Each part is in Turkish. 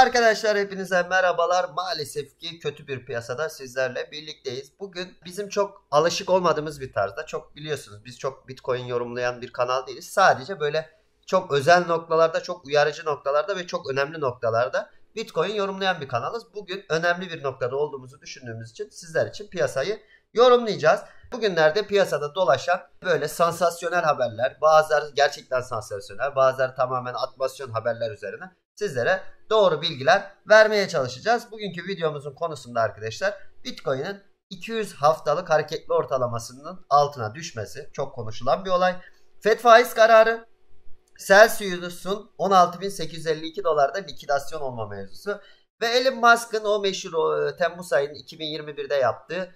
Arkadaşlar hepinize merhabalar. Maalesef ki kötü bir piyasada sizlerle birlikteyiz. Bugün bizim çok alışık olmadığımız bir tarzda, çok biliyorsunuz biz çok Bitcoin yorumlayan bir kanal değiliz. Sadece böyle çok özel noktalarda, çok uyarıcı noktalarda ve çok önemli noktalarda Bitcoin yorumlayan bir kanalız. Bugün önemli bir noktada olduğumuzu düşündüğümüz için sizler için piyasayı yorumlayacağız. Bugünlerde piyasada dolaşan böyle sansasyonel haberler, bazıları gerçekten sansasyonel, bazıları tamamen atmasyon haberler üzerine sizlere doğru bilgiler vermeye çalışacağız. Bugünkü videomuzun konusunda arkadaşlar Bitcoin'in 200 haftalık hareketli ortalamasının altına düşmesi çok konuşulan bir olay. FED faiz kararı, Celsius'un 16.852 dolarda likidasyon olma mevzusu ve Elon Musk'ın o meşhur Temmuz ayının 2021'de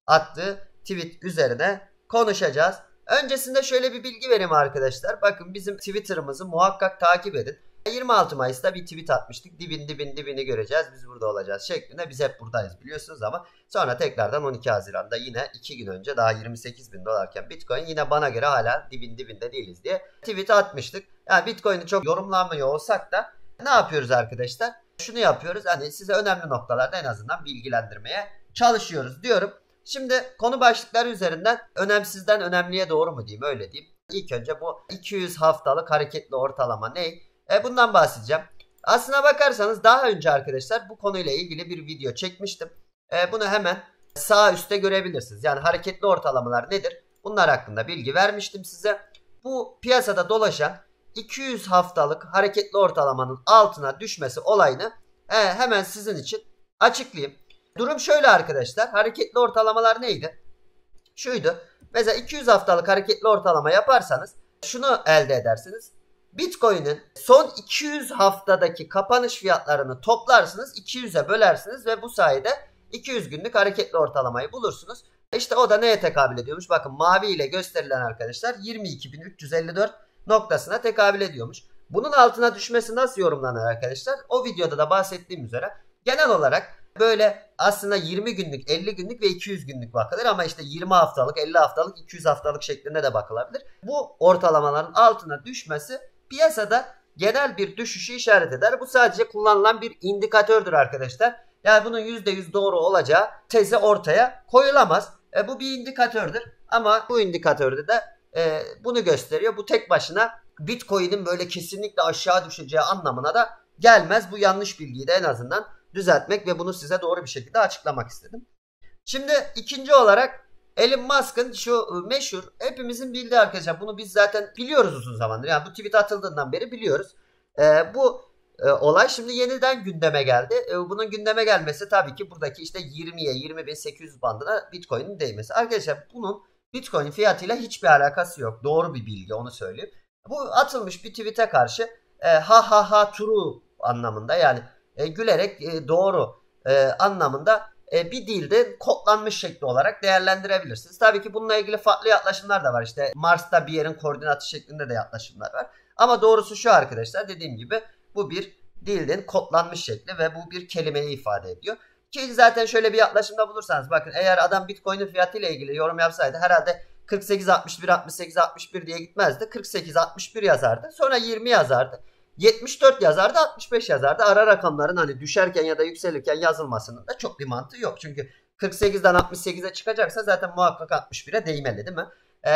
attığı tweet üzerine konuşacağız. Öncesinde şöyle bir bilgi vereyim arkadaşlar. Bakın bizim Twitter'ımızı muhakkak takip edin. 26 Mayıs'ta bir tweet atmıştık. Dibini göreceğiz. Biz burada olacağız şeklinde. Biz hep buradayız biliyorsunuz ama sonra tekrardan 12 Haziran'da yine 2 gün önce daha 28.000 dolarken Bitcoin yine bana göre hala dibinde değiliz diye tweet atmıştık. Yani Bitcoin'i çok yorumlanmıyor olsak da ne yapıyoruz arkadaşlar? Şunu yapıyoruz. Hani size önemli noktalarda en azından bilgilendirmeye çalışıyoruz diyorum. Şimdi konu başlıkları üzerinden önemsizden önemliye doğru mu diyeyim, öyle diyeyim. İlk önce bu 200 haftalık hareketli ortalama ne? Bundan bahsedeceğim. Aslına bakarsanız daha önce arkadaşlar bu konuyla ilgili bir video çekmiştim. Bunu hemen sağ üstte görebilirsiniz. Yani hareketli ortalamalar nedir? Bunlar hakkında bilgi vermiştim size. Bu piyasada dolaşan 200 haftalık hareketli ortalamanın altına düşmesi olayını hemen sizin için açıklayayım. Durum şöyle arkadaşlar. Hareketli ortalamalar neydi? Şuydu. Mesela 200 haftalık hareketli ortalama yaparsanız şunu elde edersiniz. Bitcoin'in son 200 haftadaki kapanış fiyatlarını toplarsınız, 200'e bölersiniz ve bu sayede 200 günlük hareketli ortalamayı bulursunuz. İşte o da neye tekabül ediyormuş? Bakın mavi ile gösterilen arkadaşlar 22.354 noktasına tekabül ediyormuş. Bunun altına düşmesi nasıl yorumlanır arkadaşlar? O videoda da bahsettiğim üzere genel olarak böyle aslında 20 günlük, 50 günlük ve 200 günlük bakılır ama işte 20 haftalık, 50 haftalık, 200 haftalık şeklinde de bakılabilir. Bu ortalamaların altına düşmesi piyasada genel bir düşüşü işaret eder. Bu sadece kullanılan bir indikatördür arkadaşlar. Yani bunun %100 doğru olacağı tezi ortaya koyulamaz. Bu bir indikatördür ama bu indikatörde de bunu gösteriyor. Bu tek başına Bitcoin'in böyle kesinlikle aşağı düşeceği anlamına da gelmez. Bu yanlış bilgiyi de en azından düzeltmek ve bunu size doğru bir şekilde açıklamak istedim. Şimdi ikinci olarak Elon Musk'ın şu meşhur, hepimizin bildiği arkadaşlar, bunu biz zaten biliyoruz uzun zamandır. Yani bu tweet atıldığından beri biliyoruz. Bu olay şimdi yeniden gündeme geldi. Bunun gündeme gelmesi tabii ki buradaki işte 20'ye 20.800 bandına Bitcoin'in değmesi. Arkadaşlar bunun Bitcoin fiyatıyla hiçbir alakası yok. Doğru bir bilgi, onu söyleyeyim. Bu atılmış bir tweet'e karşı true anlamında, yani gülerek doğru anlamında bir dilde kodlanmış şekli olarak değerlendirebilirsiniz. Tabii ki bununla ilgili farklı yaklaşımlar da var. İşte Mars'ta bir yerin koordinatı şeklinde de yaklaşımlar var. Ama doğrusu şu arkadaşlar, dediğim gibi bu bir dilin kodlanmış şekli ve bu bir kelimeyi ifade ediyor. Ki zaten şöyle bir yaklaşımda bulursanız, bakın eğer adam Bitcoin'in fiyatıyla ilgili yorum yapsaydı herhalde 48.61 68.61 diye gitmezdi. 48.61 yazardı. Sonra 20 yazardı. 74 yazardı, 65 yazardı. Ara rakamların hani düşerken ya da yükselirken yazılmasının da çok bir mantığı yok. Çünkü 48'den 68'e çıkacaksa zaten muhakkak 61'e değmeli, değil mi?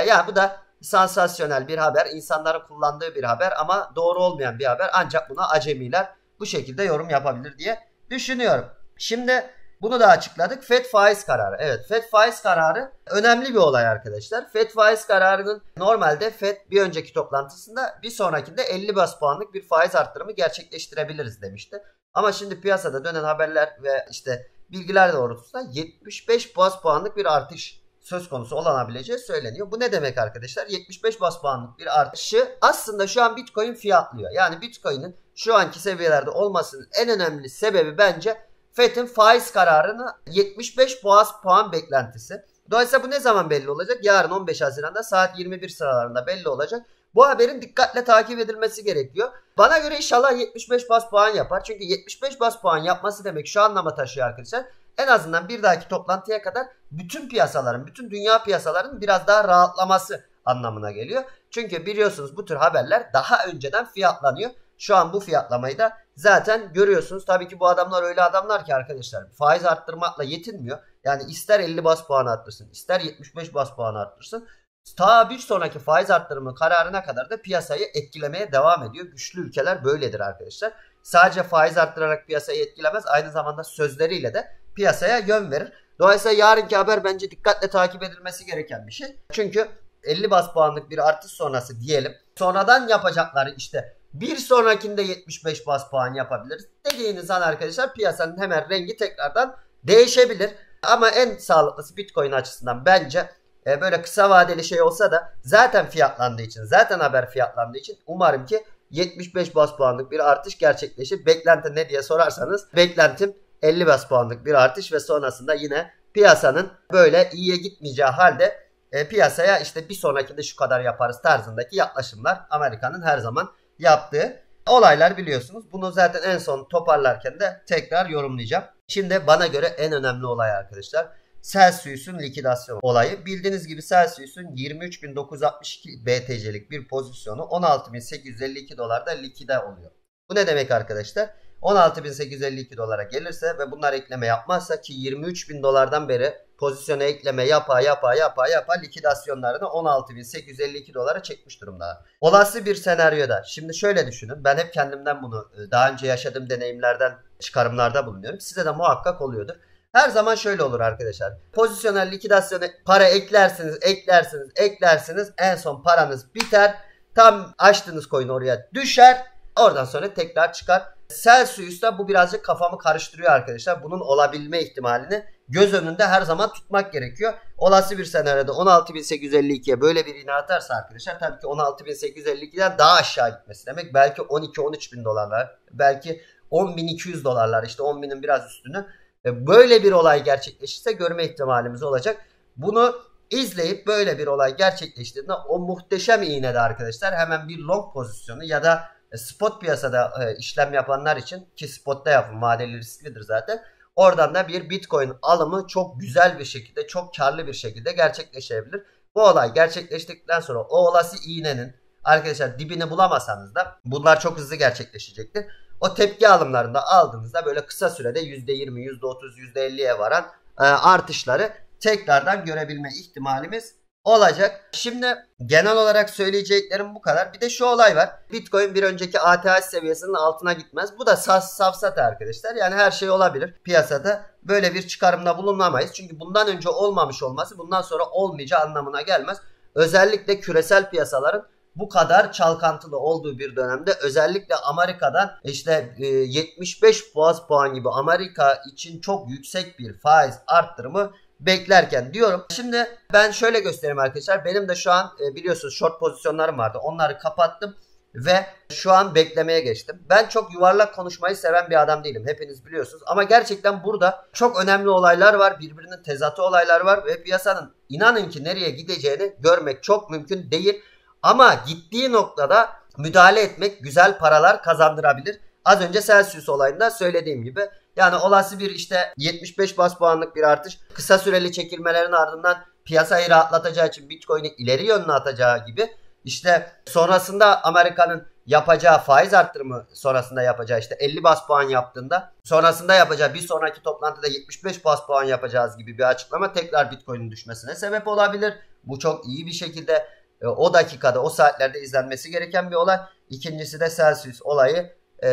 Yani bu da sansasyonel bir haber. İnsanların kullandığı bir haber ama doğru olmayan bir haber. Ancak buna acemiler bu şekilde yorum yapabilir diye düşünüyorum. Şimdi bunu da açıkladık. FED faiz kararı. Evet, FED faiz kararı önemli bir olay arkadaşlar. FED faiz kararının normalde FED bir önceki toplantısında bir sonrakinde 50 bas puanlık bir faiz arttırımı gerçekleştirebiliriz demişti. Ama şimdi piyasada dönen haberler ve işte bilgiler doğrultusunda 75 bas puanlık bir artış söz konusu olanabileceği söyleniyor. Bu ne demek arkadaşlar? 75 bas puanlık bir artışı aslında şu an Bitcoin fiyatlıyor. Yani Bitcoin'in şu anki seviyelerde olmasının en önemli sebebi bence FED'in faiz kararını 75 bas puan beklentisi. Dolayısıyla bu ne zaman belli olacak? Yarın 15 Haziran'da saat 21 sıralarında belli olacak. Bu haberin dikkatle takip edilmesi gerekiyor. Bana göre inşallah 75 bas puan yapar. Çünkü 75 bas puan yapması demek şu anlama taşıyor arkadaşlar. En azından bir dahaki toplantıya kadar bütün piyasaların, bütün dünya piyasalarının biraz daha rahatlaması anlamına geliyor. Çünkü biliyorsunuz bu tür haberler daha önceden fiyatlanıyor. Şu an bu fiyatlamayı da zaten görüyorsunuz. Tabii ki bu adamlar öyle adamlar ki arkadaşlar, faiz arttırmakla yetinmiyor. Yani ister 50 bas puan arttırsın, ister 75 bas puan arttırsın. Ta bir sonraki faiz arttırımı kararına kadar da piyasayı etkilemeye devam ediyor. Güçlü ülkeler böyledir arkadaşlar. Sadece faiz arttırarak piyasayı etkilemez, aynı zamanda sözleriyle de piyasaya yön verir. Dolayısıyla yarınki haber bence dikkatle takip edilmesi gereken bir şey. Çünkü 50 bas puanlık bir artış sonrası diyelim. Sonradan yapacakları işte bir sonrakinde 75 bas puan yapabiliriz dediğiniz an arkadaşlar piyasanın hemen rengi tekrardan değişebilir. Ama en sağlıklısı Bitcoin açısından bence böyle kısa vadeli şey olsa da zaten fiyatlandığı için, zaten haber fiyatlandığı için umarım ki 75 bas puanlık bir artış gerçekleşir. Beklenti ne diye sorarsanız beklentim 50 bas puanlık bir artış ve sonrasında yine piyasanın böyle iyiye gitmeyeceği halde piyasaya işte bir sonrakinde şu kadar yaparız tarzındaki yaklaşımlar Amerika'nın her zaman yaptığı olaylar biliyorsunuz. Bunu zaten en son toparlarken de tekrar yorumlayacağım. Şimdi bana göre en önemli olay arkadaşlar Celsius'un likidasyon olayı. Bildiğiniz gibi Celsius'un 23.962 BTC'lik bir pozisyonu 16.852 dolarda likide oluyor. Bu ne demek arkadaşlar? 16.852 dolara gelirse ve bunlar ekleme yapmazsa ki 23.000 dolardan beri pozisyona ekleme yapa likidasyonlarını 16.852 dolara çekmiş durumda. Olası bir senaryoda şimdi şöyle düşünün. Ben hep kendimden bunu daha önce yaşadığım deneyimlerden çıkarımlarda bulunuyorum. Size de muhakkak oluyordur. Her zaman şöyle olur arkadaşlar. Pozisyonel likidasyona para eklersiniz. En son paranız biter. Tam açtığınız coin oraya düşer. Oradan sonra tekrar çıkar. Celsius'ta bu birazcık kafamı karıştırıyor arkadaşlar. Bunun olabilme ihtimalini göz önünde her zaman tutmak gerekiyor. Olası bir senaryoda 16.852'ye böyle bir iğne atarsa arkadaşlar tabii ki 16.852'den daha aşağı gitmesi demek. Belki 12-13 bin dolarlar. Belki 10.200 dolarlar, işte 10.000'in biraz üstünü. Böyle bir olay gerçekleşirse görme ihtimalimiz olacak. Bunu izleyip böyle bir olay gerçekleştiğinde o muhteşem iğnede arkadaşlar hemen bir long pozisyonu ya da spot piyasada işlem yapanlar için, ki spotta yapın, vadeli risklidir zaten. Oradan da bir Bitcoin alımı çok güzel bir şekilde, çok karlı bir şekilde gerçekleşebilir. Bu olay gerçekleştikten sonra o olası iğnenin arkadaşlar dibini bulamasanız da bunlar çok hızlı gerçekleşecektir. O tepki alımlarında aldığınızda böyle kısa sürede %20, %30, %50'ye varan artışları tekrardan görebilme ihtimalimiz olacak. Şimdi genel olarak söyleyeceklerim bu kadar. Bir de şu olay var. Bitcoin bir önceki ATH seviyesinin altına gitmez. Bu da safsata arkadaşlar. Yani her şey olabilir. Piyasada böyle bir çıkarımda bulunamayız. Çünkü bundan önce olmamış olması bundan sonra olmayacağı anlamına gelmez. Özellikle küresel piyasaların bu kadar çalkantılı olduğu bir dönemde, özellikle Amerika'dan işte 75 baz puan gibi Amerika için çok yüksek bir faiz arttırımı beklerken diyorum. Şimdi ben şöyle göstereyim arkadaşlar. Benim de şu an biliyorsunuz short pozisyonlarım vardı. Onları kapattım ve şu an beklemeye geçtim. Ben çok yuvarlak konuşmayı seven bir adam değilim. Hepiniz biliyorsunuz. Ama gerçekten burada çok önemli olaylar var. Birbirinin tezatı olaylar var ve piyasanın inanın ki nereye gideceğini görmek çok mümkün değil. Ama gittiği noktada müdahale etmek güzel paralar kazandırabilir. Az önce Celsius olayında söylediğim gibi. Yani olası bir işte 75 bas puanlık bir artış kısa süreli çekilmelerin ardından piyasayı rahatlatacağı için Bitcoin'i ileri yönüne atacağı gibi, işte sonrasında Amerika'nın yapacağı faiz arttırımı sonrasında yapacağı işte 50 bas puan yaptığında sonrasında yapacağı bir sonraki toplantıda 75 bas puan yapacağız gibi bir açıklama tekrar Bitcoin'in düşmesine sebep olabilir. Bu çok iyi bir şekilde o dakikada, o saatlerde izlenmesi gereken bir olay. İkincisi de Celsius olayı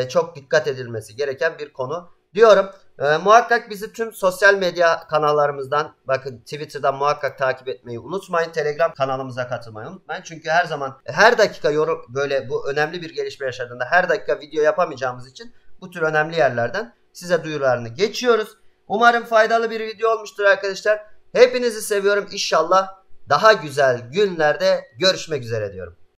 çok dikkat edilmesi gereken bir konu diyorum. Muhakkak bizi tüm sosyal medya kanallarımızdan, bakın Twitter'dan muhakkak takip etmeyi unutmayın. Telegram kanalımıza katılmayı unutmayın. Çünkü her zaman her dakika yorum, böyle bu önemli bir gelişme yaşadığında her dakika video yapamayacağımız için bu tür önemli yerlerden size duyurularını geçiyoruz. Umarım faydalı bir video olmuştur arkadaşlar. Hepinizi seviyorum. İnşallah daha güzel günlerde görüşmek üzere diyorum.